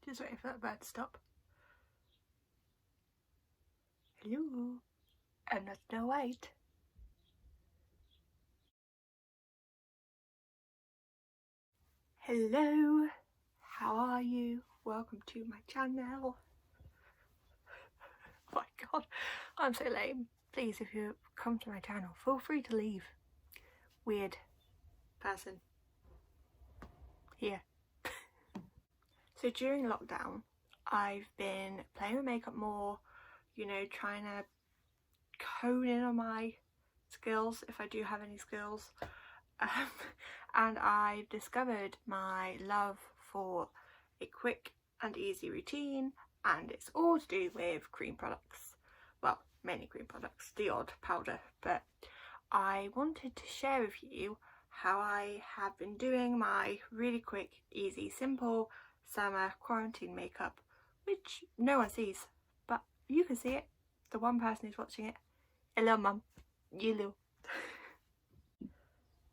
Just waiting for that bird to stop. Hello. I'm not Snow White. Hello. How are you? Welcome to my channel. Oh my god, I'm so lame. Please, if you come to my channel, feel free to leave. Weird person here. So during lockdown, I've been playing with makeup more, you know, trying to hone in on my skills, if I do have any skills. And I've discovered my love for a quick and easy routine, and it's all to do with cream products. Well, mainly cream products, the odd powder, but I wanted to share with you how I have been doing my really quick, easy, simple summer quarantine makeup, which no one sees, but you can see it. The one person who's watching it. Hello mum, hello.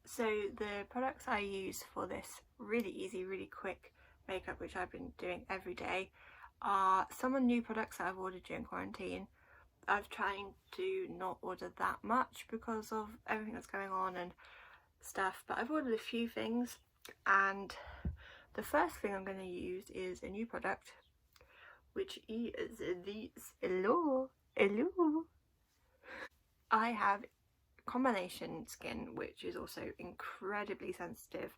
So the products I use for this really easy, really quick makeup, which I've been doing every day, are some of the new products that I've ordered during quarantine. I've trying to not order that much because of everything that's going on and stuff, but I've ordered a few things, and the first thing I'm going to use is a new product, which is these. Hello. I have combination skin, which is also incredibly sensitive,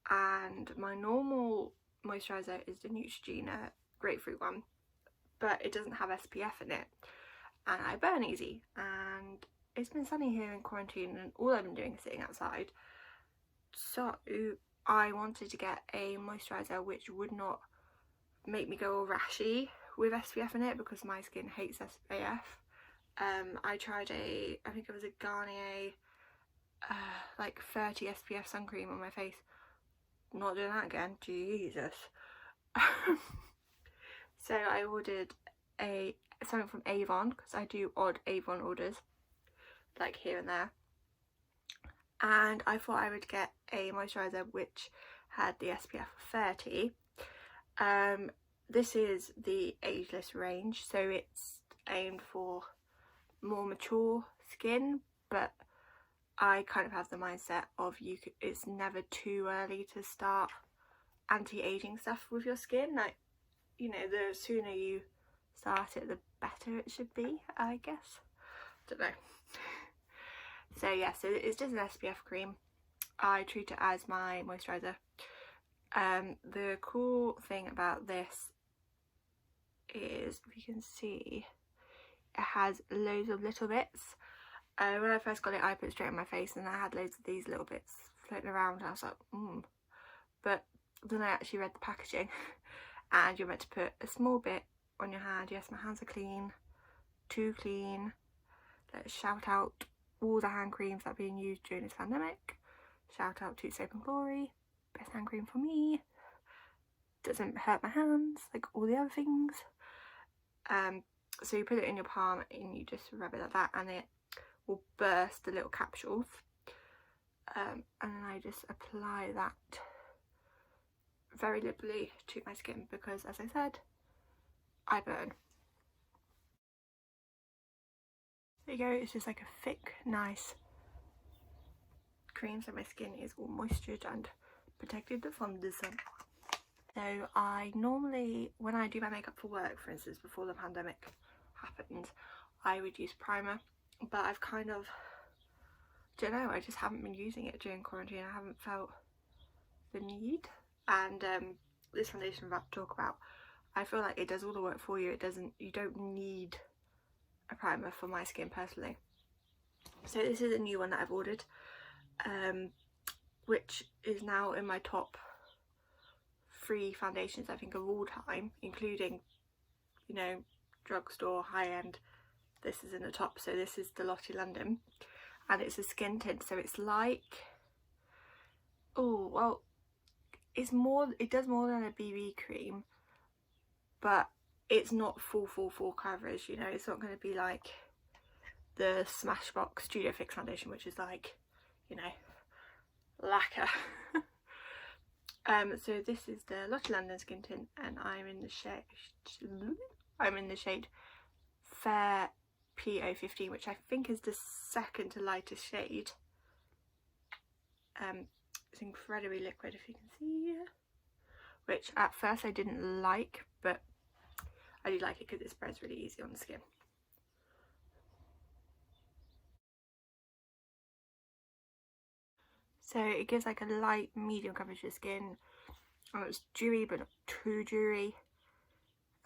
and my normal moisturiser is the Neutrogena grapefruit one, but it doesn't have SPF in it, and I burn easy, and it's been sunny here in quarantine and all I've been doing is sitting outside, so I wanted to get a moisturiser which would not make me go all rashy with SPF in it, because my skin hates SPF. I tried I think it was a Garnier like 30 SPF sun cream on my face. Not doing that again, Jesus. So I ordered something from Avon, because I do odd Avon orders, like here and there, and I thought I would get a moisturiser which had the SPF of 30. This is the Ageless range, so it's aimed for more mature skin, but I kind of have the mindset of it's never too early to start anti-aging stuff with your skin. Like, you know, the sooner you start it, the better it should be, I guess. Don't know. So yeah, so it's just an SPF cream. I treat it as my moisturiser. The cool thing about this is, if you can see, it has loads of little bits. When I first got it, I put it straight on my face, and I had loads of these little bits floating around, and I was like, But then I actually read the packaging, and you're meant to put a small bit on your hand. Yes, my hands are clean, too clean. Let's shout out all the hand creams that are being used during this pandemic. Shout out to Soap and Glory, best hand cream for me. Doesn't hurt my hands like all the other things. So you put it in your palm and you just rub it like that, and it will burst the little capsules, and then I just apply that very liberally to my skin, because as I said, I burn. There you go, it's just like a thick, nice cream, so my skin is all moistured and protected from the sun. So I normally, when I do my makeup for work, for instance, before the pandemic happened, I would use primer, but I've kind of, don't know, I just haven't been using it during quarantine. I haven't felt the need, and this foundation I'm about to talk about, I feel like it does all the work for you. You don't need a primer for my skin personally. So this is a new one that I've ordered, which is now in my top 3 foundations I think of all time, including, you know, drugstore, high-end. This is in the top. So this is the Lottie London, and it's a skin tint, so it's like, oh well, it does more than a BB cream, but it's not full coverage, you know. It's not going to be like the Smashbox Studio Fix foundation, which is like, you know, lacquer. So this is the Lottie London skin tint, and I'm in the shade Fair P015, which I think is the second to lightest shade. It's incredibly liquid, if you can see, which at first I didn't like, but I do like it because it spreads really easy on the skin. So it gives like a light medium coverage to the skin, and it's dewy but not too dewy,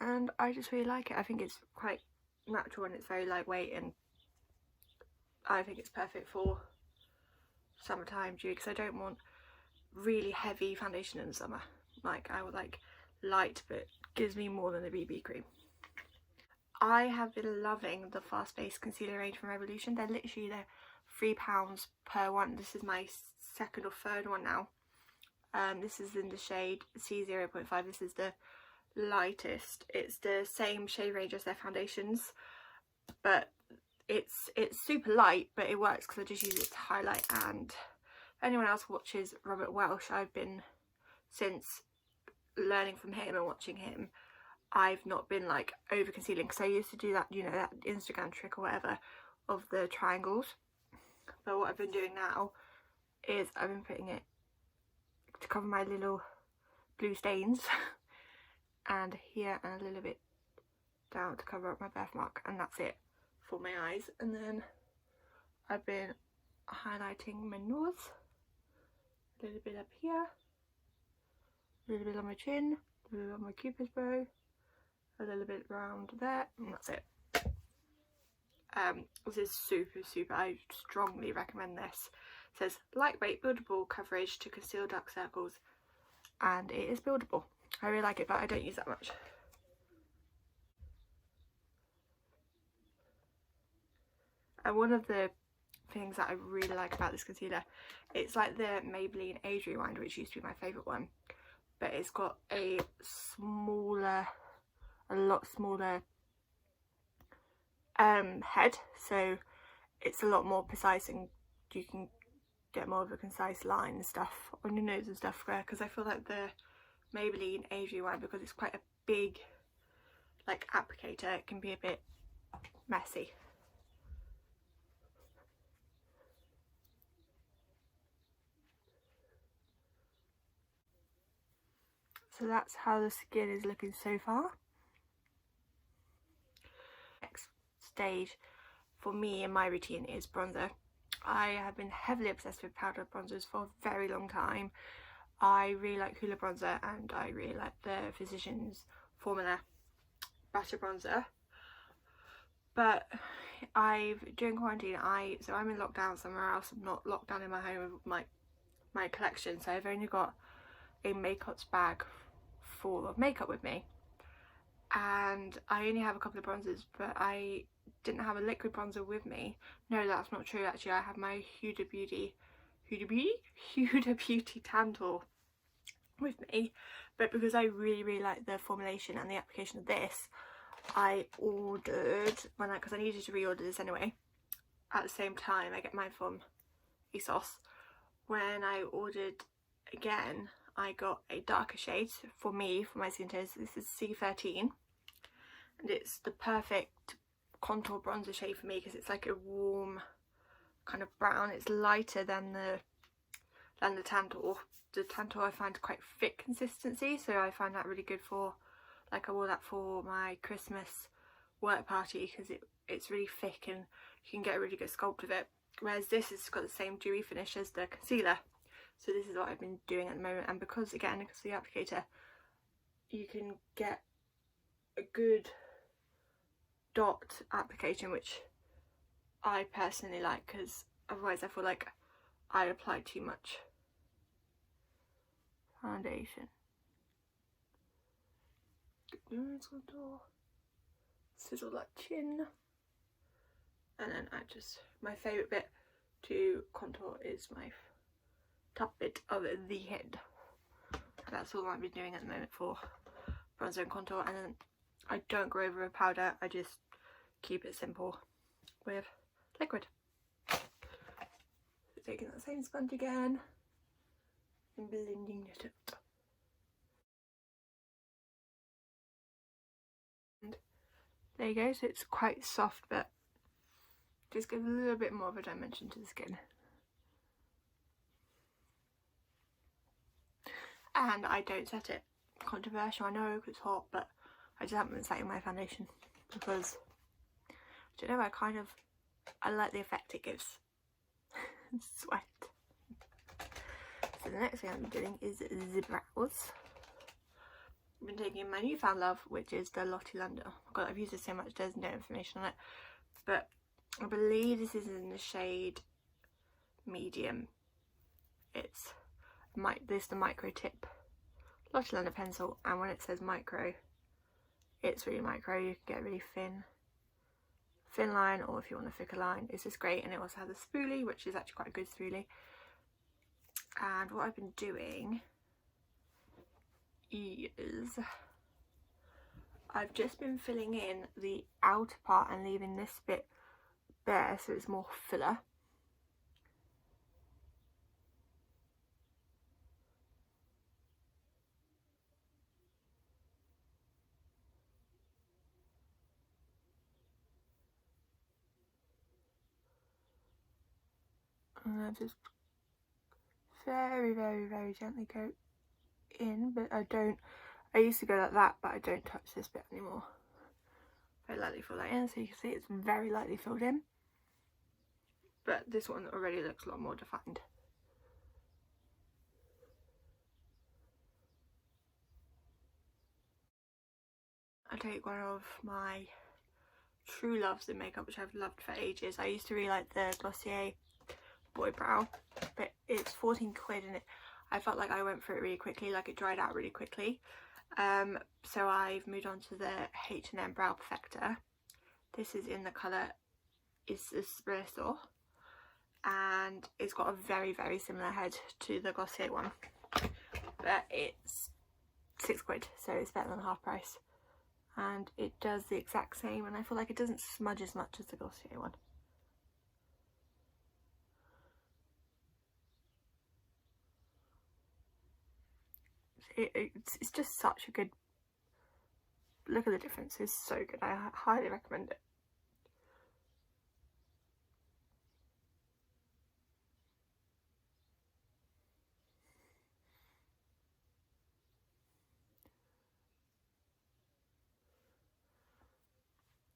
and I just really like it. I think it's quite natural and it's very lightweight, and I think it's perfect for summertime dewy, because I don't want really heavy foundation in the summer. Like, I would like light but gives me more than a BB cream. I have been loving the Fast Face concealer range from Revolution. They're £3 per one. This is my second or third one now. This is in the shade C0.5. This is the lightest. It's the same shade range as their foundations, but it's super light, but it works because I just use it to highlight. And if anyone else watches Robert Welsh, I've been, since learning from him and watching him, I've not been like over concealing, because I used to do that, you know, that Instagram trick or whatever of the triangles. But what I've been doing now is I've been putting it to cover my little blue stains and here, and a little bit down to cover up my birthmark, and that's it for my eyes. And then I've been highlighting my nose, a little bit up here, a little bit on my chin, a little bit on my cupid's bow, a little bit round there, and that's it. This is super, I strongly recommend this. It says lightweight buildable coverage to conceal dark circles, and it is buildable. I really like it, but I don't use that much. And one of the things that I really like about this concealer, it's like the Maybelline Age Rewind, which used to be my favourite one, but it's got a lot smaller head, so it's a lot more precise, and you can get more of a concise line and stuff on your nose and stuff, because I feel like the Maybelline Age Rewind, because it's quite a big like applicator, it can be a bit messy. So that's how the skin is looking so far. Next stage for me in my routine is bronzer. I have been heavily obsessed with powder bronzers for a very long time. I really like Hoola bronzer, and I really like the Physicians Formula Butter bronzer. But during quarantine, so I'm in lockdown somewhere else. I'm not locked down in my home with my collection, so I've only got a makeups bag full of makeup with me, and I only have a couple of bronzers, but I didn't have a liquid bronzer with me. No, that's not true, actually. I have my Huda Beauty Tantal with me, but because I really like the formulation and the application of this, I ordered, because I needed to reorder this anyway, at the same time I get mine from ASOS. When I ordered again, I got a darker shade for me, for my skin tone. So this is C13, and it's the perfect contour bronzer shade for me, because it's like a warm kind of brown. It's lighter than the Tantal. The Tantal I find quite thick consistency, so I find that really good for, like, I wore that for my Christmas work party, because it's really thick and you can get a really good sculpt with it. Whereas this has got the same dewy finish as the concealer. So this is what I've been doing at the moment, and because of the applicator, you can get a good dot application, which I personally like, because otherwise I feel like I apply too much foundation. Sizzle that chin, and then my favourite bit to contour is my top bit of the head. That's all I've been doing at the moment for bronzer and contour, and then I don't go over with powder, I just keep it simple with liquid. So taking that same sponge again and blending it out. There you go, so it's quite soft, but just gives a little bit more of a dimension to the skin. And I don't set it. Controversial, I know, it's hot, but I just haven't been setting my foundation because, I don't know, I like the effect it gives. Sweat. So the next thing I'm doing is the brows. I've been taking my newfound love, which is the Lottie London. Oh my god, I've used it so much, there's no information on it. But I believe this is in the shade medium. It's the micro tip Lottie London pencil, and when it says micro, it's really micro. You can get a really thin line, or if you want a thicker line, it's just great. And it also has a spoolie, which is actually quite a good spoolie. And what I've been doing is I've just been filling in the outer part and leaving this bit bare so it's more filler. And I just very, very, very gently go in, but I used to go like that, but I don't touch this bit anymore. Very lightly fill that in, so you can see it's very lightly filled in. But this one already looks a lot more defined. I take one of my true loves in makeup, which I've loved for ages. I used to really like the Glossier Boy Brow, but it's 14 quid and I felt like I went through it really quickly, like it dried out really quickly. So I've moved on to the H&M Brow Perfector. This is in the colour espresso, and it's got a very, very similar head to the Glossier one, but it's 6 quid, so it's better than half price. And it does the exact same, and I feel like it doesn't smudge as much as the Glossier one. It's just such a good look at the difference. It's so good. I highly recommend it.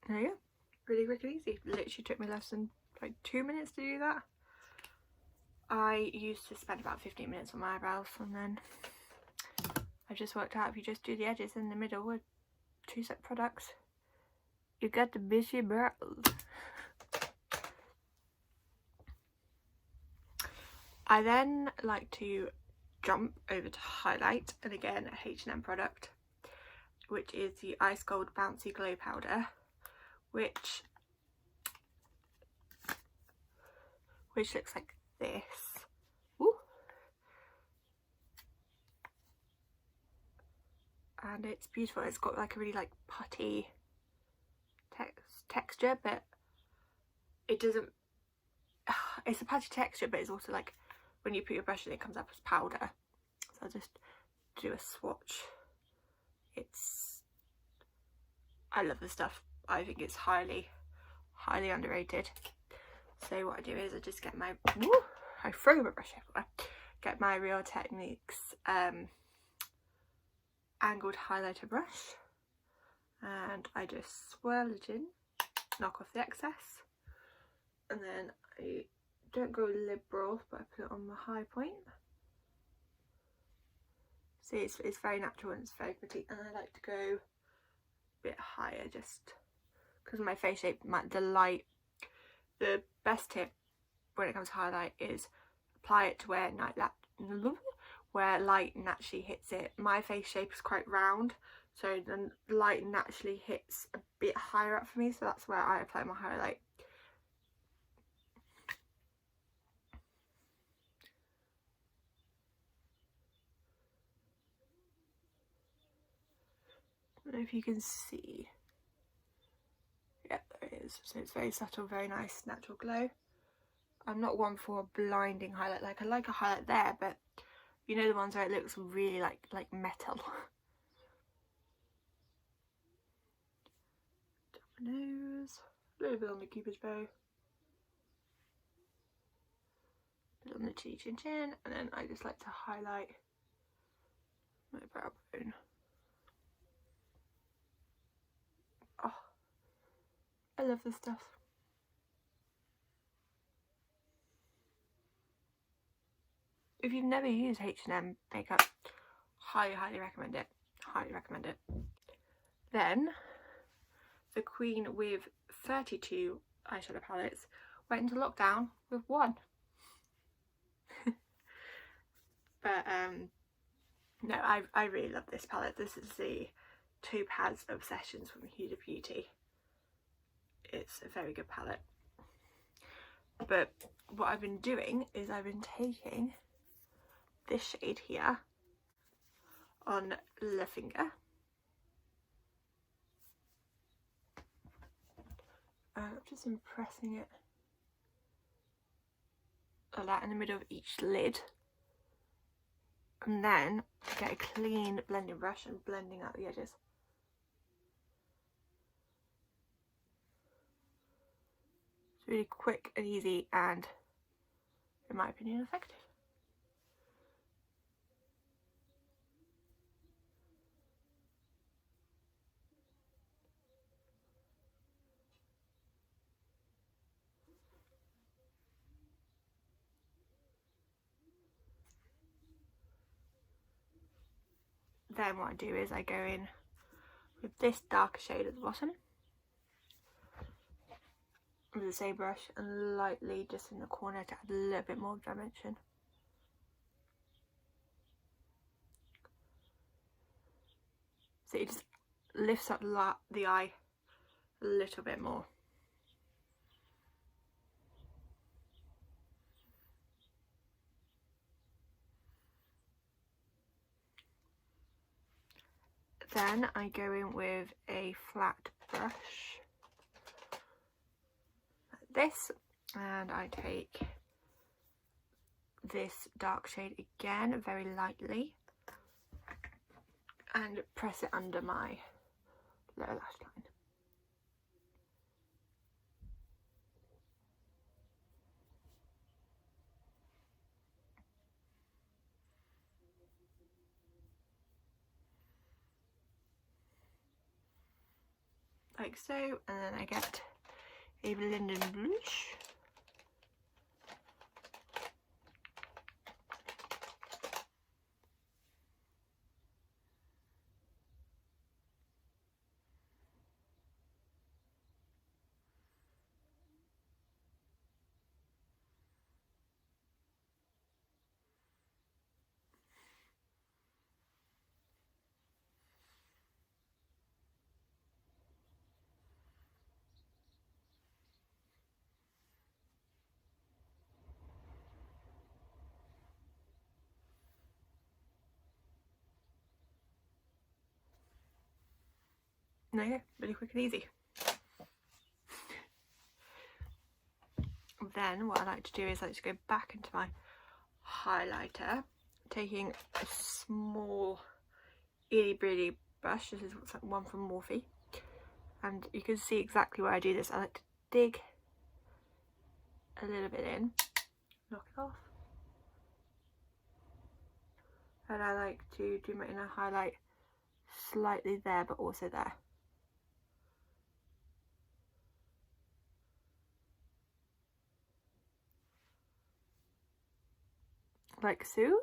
There you go. Really quick and easy. Literally took me less than like 2 minutes to do that. I used to spend about 15 minutes on my eyebrows, and then I just worked out if you just do the edges in the middle with 2 separate products, you get the bushy brows. I then like to jump over to highlight, and again a H&M product, which is the Ice Gold Bouncy Glow Powder, which looks like this. Ooh. And it's beautiful. It's got like a really like putty texture, but it doesn't, it's a putty texture, but it's also like when you put your brush in it comes up as powder. So I'll just do a swatch. I love this stuff. I think it's highly underrated. So what I do is I just get my, I throw my brush everywhere, get my Real Techniques angled highlighter brush, and I just swirl it in, knock off the excess, and then I don't go liberal, but I put it on the high point. See, it's very natural and it's very pretty, and I like to go a bit higher just because my face shape, the best tip when it comes to highlight is apply it to where light naturally hits it. My face shape is quite round, so the light naturally hits a bit higher up for me, so that's where I apply my highlight. I don't know if you can see. Yep, there it is. So it's very subtle, very nice natural glow. I'm not one for a blinding highlight. Like, I like a highlight there, but you know the ones where it looks really like metal. my nose, a little bit on the cupid's bow, a bit on the chin, and then I just like to highlight my brow bone. Oh, I love this stuff. If you've never used H&M makeup, highly recommend it. Highly recommend it. Then the Queen with 32 eyeshadow palettes went into lockdown with one. But no, I really love this palette. This is the Topaz Obsessions from Huda Beauty. It's a very good palette. But what I've been doing is I've been taking this shade here on the finger. I've just been pressing it like that in the middle of each lid. And then get a clean blending brush and blending out the edges. It's really quick and easy and, in my opinion, effective. Then what I do is I go in with this darker shade at the bottom with the same brush and lightly just in the corner to add a little bit more dimension. So it just lifts up the eye a little bit more. Then I go in with a flat brush like this, and I take this dark shade again very lightly and press it under my lower lash line. Like so, and then I get a London blush. There you go, really quick and easy. Then what I like to do is I like to go back into my highlighter, taking a small itty bitty brush. This is one from Morphe, and you can see exactly where I do this. I like to dig a little bit in, knock it off, and I like to do my inner highlight slightly there but also there. Like so.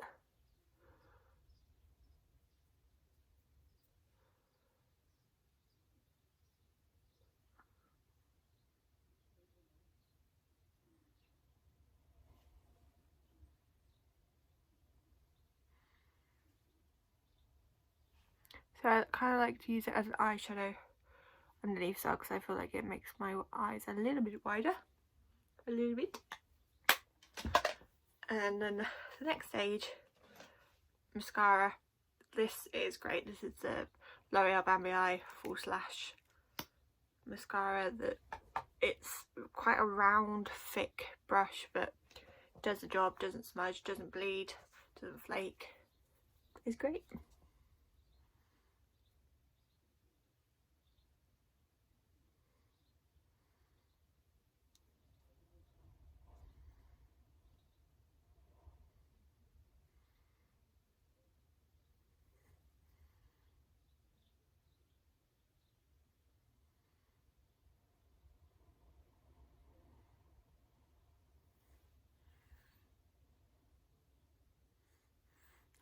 So I kind of like to use it as an eyeshadow underneath, so because I feel like it makes my eyes a little bit wider, a little bit. And then the next stage, mascara. This is great. This is the L'Oreal Bambi Eye Full Slash mascara. That it's quite a round, thick brush, but does the job. Doesn't smudge, doesn't bleed, doesn't flake. It's great.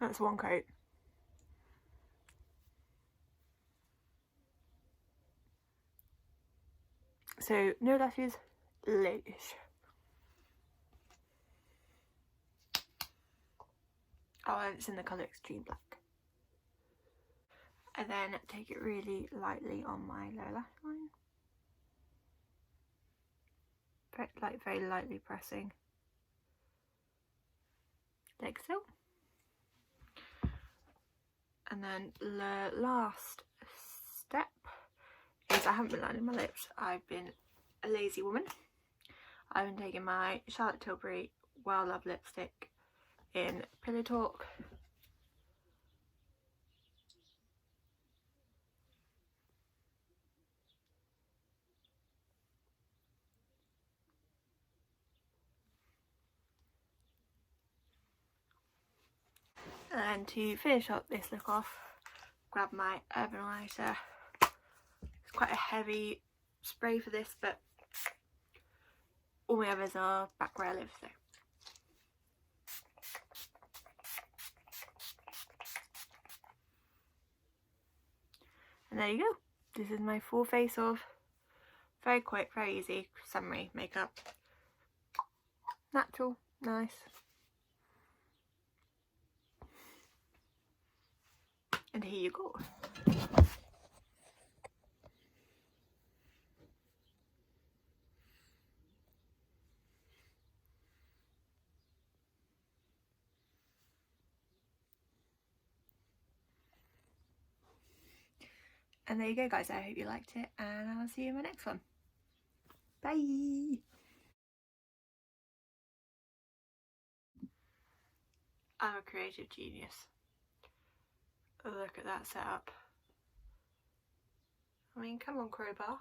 That's one coat. So no lashes, ladies. Oh, and it's in the colour Extreme Black. And then take it really lightly on my lower lash line. Very lightly pressing. Like so. And then the last step is I haven't been lining my lips. I've been a lazy woman. I've been taking my Charlotte Tilbury Well Love lipstick in Pillow Talk. And to finish up this look off, grab my Urban Lighter. It's quite a heavy spray for this, but all my others are back where I live, so. And there you go. This is my full face of very quick, very easy summery makeup. Natural, nice. And here you go. And there you go, guys. I hope you liked it, and I'll see you in my next one. Bye! I'm a creative genius. Look at that setup. I mean, come on, crowbar.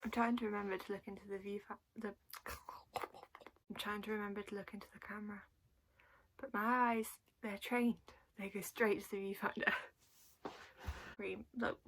I'm trying to remember to look into the I'm trying to remember to look into the camera. But my eyes, they're trained. They go straight to the viewfinder. Look.